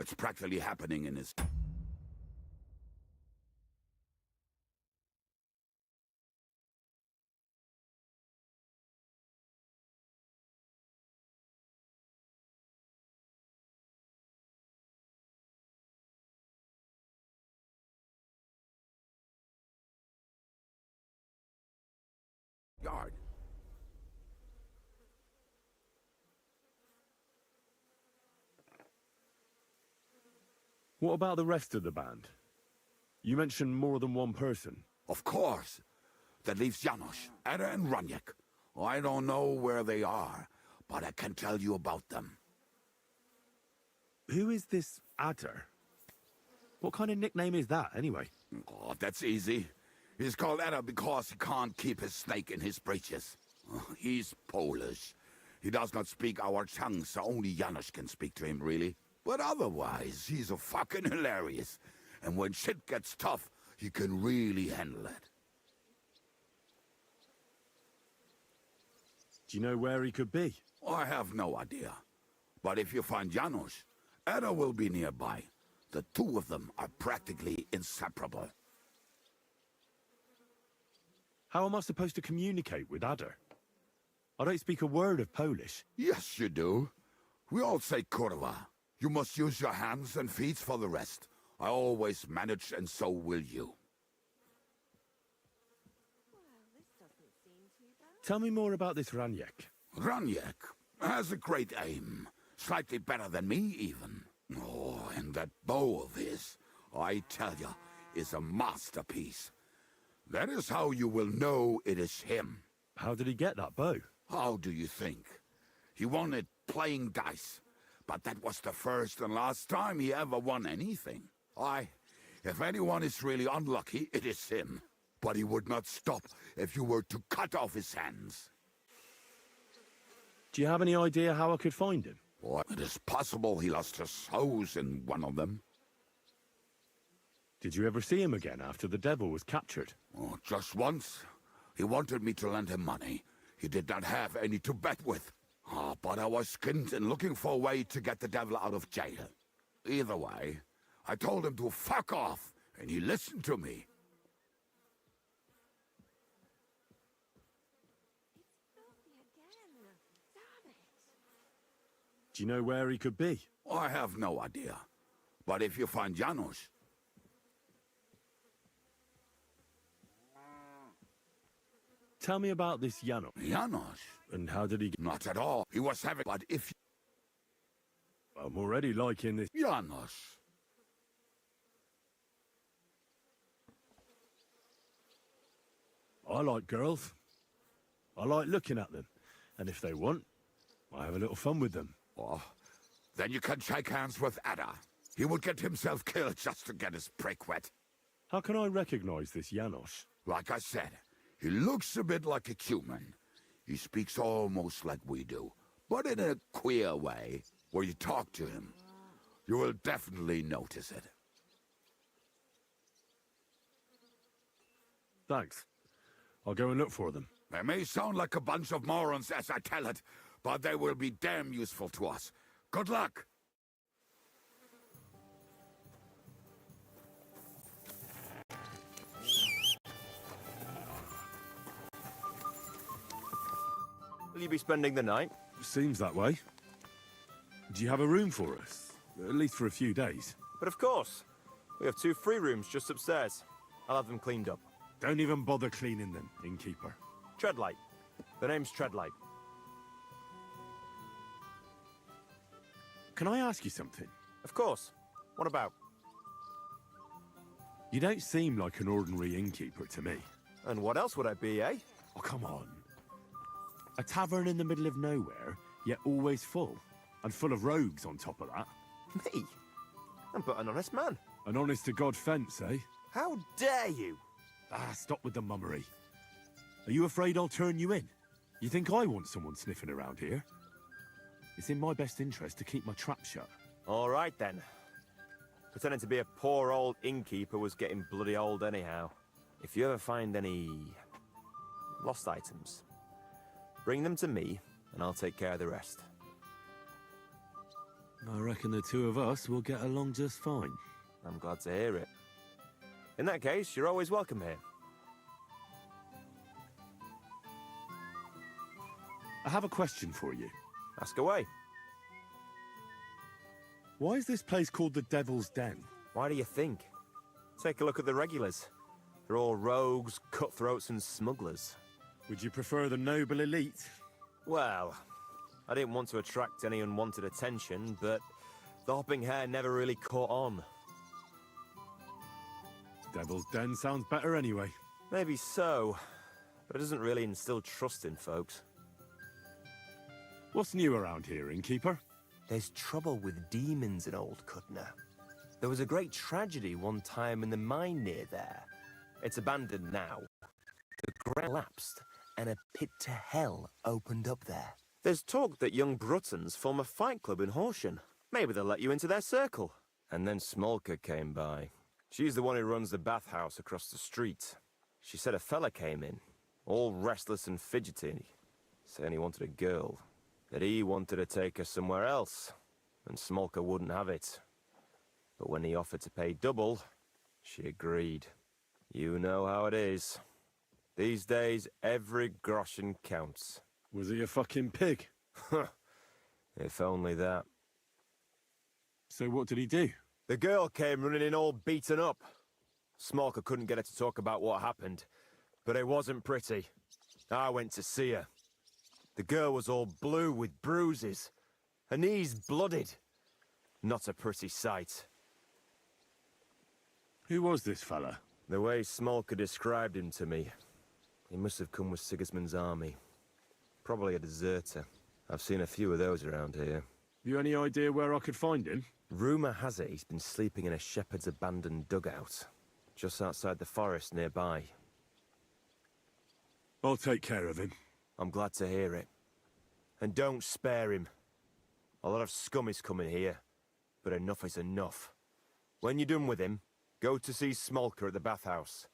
It's practically happening in his... yard. What about the rest of the band? You mentioned more than one person. Of course. That leaves Janos, Ada and Raniak. I don't know where they are, but I can tell you about them. Who is this Adder? What kind of nickname is that, anyway? Oh, that's easy. He's called Ada because he can't keep his snake in his breeches. He's Polish. He does not speak our tongue, so only Janos can speak to him, really. But otherwise, he's a fucking hilarious. And when shit gets tough, he can really handle it. Do you know where he could be? I have no idea. But if you find Janos, Ada will be nearby. The two of them are practically inseparable. How am I supposed to communicate with Adder? I don't speak a word of Polish. Yes, you do. We all say kurwa. You must use your hands and feet for the rest. I always manage, and so will you. Tell me more about this Raniak. Raniak has a great aim. Slightly better than me, even. Oh, and that bow of his, I tell you, is a masterpiece. That is how you will know it is him. How did he get that bow? How do you think? He won it playing dice. But that was the first and last time he ever won anything. If anyone is really unlucky, it is him. But he would not stop if you were to cut off his hands. Do you have any idea how I could find him? Well, it is possible he lost his hose in one of them. Did you ever see him again after the devil was captured? Oh, just once. He wanted me to lend him money. He did not have any to bet with. But I was skint and looking for a way to get the devil out of jail. Either way, I told him to fuck off, and he listened to me. Do you know where he could be? I have no idea. But if you find Janos... Tell me about this Janos. Janos? And how did he get... Not at all. He was having... But if... I'm already liking this... Janos. I like girls. I like looking at them. And if they want, I have a little fun with them. Oh, then you can shake hands with Ada. He would get himself killed just to get his prick wet. How can I recognize this Janos? Like I said, he looks a bit like a human. He speaks almost like we do, but in a queer way. Where you talk to him, you will definitely notice it. Thanks. I'll go and look for them. They may sound like a bunch of morons as I tell it, but they will be damn useful to us. Good luck! Will you be spending the night? Seems that way. Do you have a room for us? At least for a few days. But of course. We have 2 free rooms just upstairs. I'll have them cleaned up. Don't even bother cleaning them, innkeeper. Treadlight. The name's Treadlight. Can I ask you something? Of course. What about? You don't seem like an ordinary innkeeper to me. And what else would I be, eh? Oh, come on. A tavern in the middle of nowhere, yet always full. And full of rogues on top of that. Me? I'm but an honest man. An honest-to-God fence, eh? How dare you? Stop with the mummery. Are you afraid I'll turn you in? You think I want someone sniffing around here? It's in my best interest to keep my trap shut. All right, then. Pretending to be a poor old innkeeper was getting bloody old anyhow. If you ever find any... lost items, bring them to me, and I'll take care of the rest. I reckon the 2 of us will get along just fine. I'm glad to hear it. In that case, you're always welcome here. I have a question for you. Ask away. Why is this place called the Devil's Den? Why do you think? Take a look at the regulars. They're all rogues, cutthroats, and smugglers. Would you prefer the noble elite? Well, I didn't want to attract any unwanted attention, but the hopping hair never really caught on. Devil's Den sounds better anyway. Maybe so, but it doesn't really instill trust in folks. What's new around here, innkeeper? There's trouble with demons in Old Kutna. There was a great tragedy one time in the mine near there. It's abandoned now. The ground lapsed, and a pit to hell opened up there. There's talk that young Bruttons form a fight club in Horsham. Maybe they'll let you into their circle. And then Smolka came by. She's the one who runs the bathhouse across the street. She said a fella came in, all restless and fidgety, saying he wanted a girl, that he wanted to take her somewhere else, and Smolka wouldn't have it. But when he offered to pay double, she agreed. You know how it is. These days, every groschen counts. Was he a fucking pig? If only that. So what did he do? The girl came running in all beaten up. Smolka couldn't get her to talk about what happened, but it wasn't pretty. I went to see her. The girl was all blue with bruises, Her knee's blooded. Not a pretty sight. Who was this fella? The way Smolka described him to me, he must have come with Sigismund's army. Probably a deserter. I've seen a few of those around here. You any idea where I could find him? Rumour has it he's been sleeping in a shepherd's abandoned dugout, just outside the forest nearby. I'll take care of him. I'm glad to hear it. And don't spare him. A lot of scum is coming here, but enough is enough. When you're done with him, go to see Smolka at the bathhouse.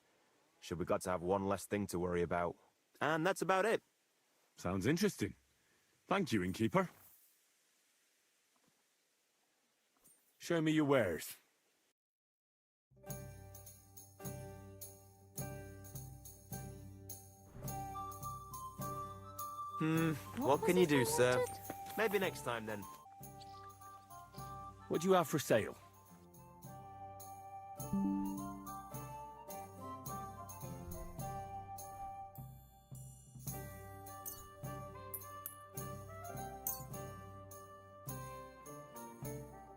She'll be glad to have one less thing to worry about. And that's about it. Sounds interesting. Thank you, innkeeper. Show me your wares. What can you do, sir? Maybe next time, then. What do you have for sale?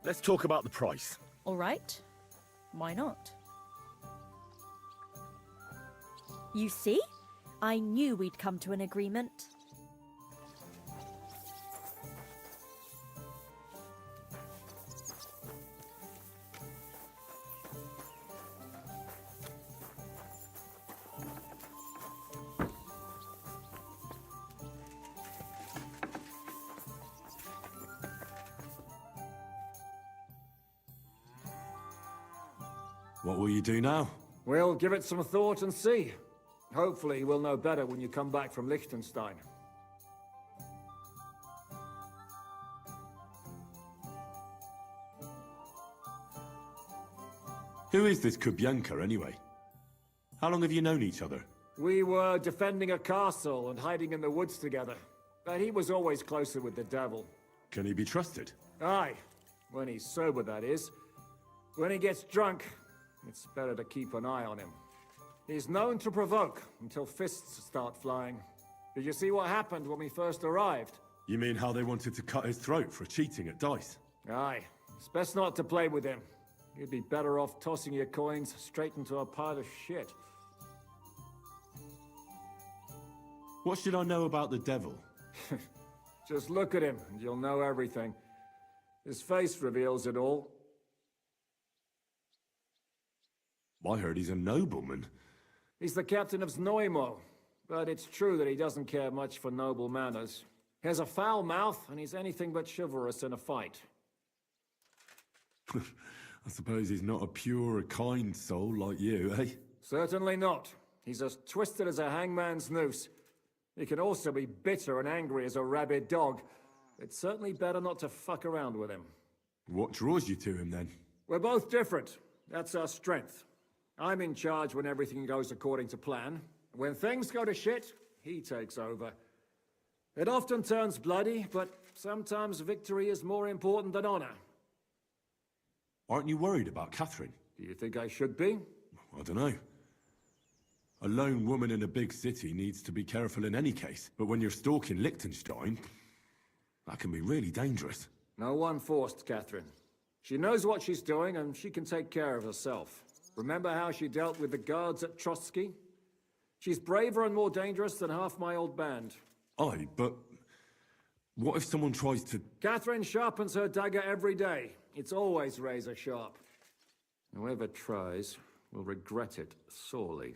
Let's talk about the price. All right. Why not? You see? I knew we'd come to an agreement. What will you do now? We'll give it some thought and see. Hopefully we'll know better when you come back from Liechtenstein. Who is this Kubyanka, anyway? How long have you known each other? We were defending a castle and hiding in the woods together. But he was always closer with the devil. Can he be trusted? Aye. When he's sober, that is. When he gets drunk, it's better to keep an eye on him. He's known to provoke until fists start flying. Did you see what happened when we first arrived? You mean how they wanted to cut his throat for cheating at dice? Aye. It's best not to play with him. You'd be better off tossing your coins straight into a pile of shit. What should I know about the devil? Just look at him and you'll know everything. His face reveals it all. I heard he's a nobleman. He's the captain of Znojmo, but it's true that he doesn't care much for noble manners. He has a foul mouth, and he's anything but chivalrous in a fight. I suppose he's not a pure, kind soul like you, eh? Certainly not. He's as twisted as a hangman's noose. He can also be bitter and angry as a rabid dog. It's certainly better not to fuck around with him. What draws you to him, then? We're both different. That's our strength. I'm in charge when everything goes according to plan. When things go to shit, he takes over. It often turns bloody, but sometimes victory is more important than honor. Aren't you worried about Catherine? Do you think I should be? I don't know. A lone woman in a big city needs to be careful in any case. But when you're stalking Liechtenstein, that can be really dangerous. No one forced Catherine. She knows what she's doing, and she can take care of herself. Remember how she dealt with the guards at Trotsky? She's braver and more dangerous than half my old band. Aye, but what if someone tries to... Catherine sharpens her dagger every day. It's always razor sharp. Whoever tries will regret it sorely.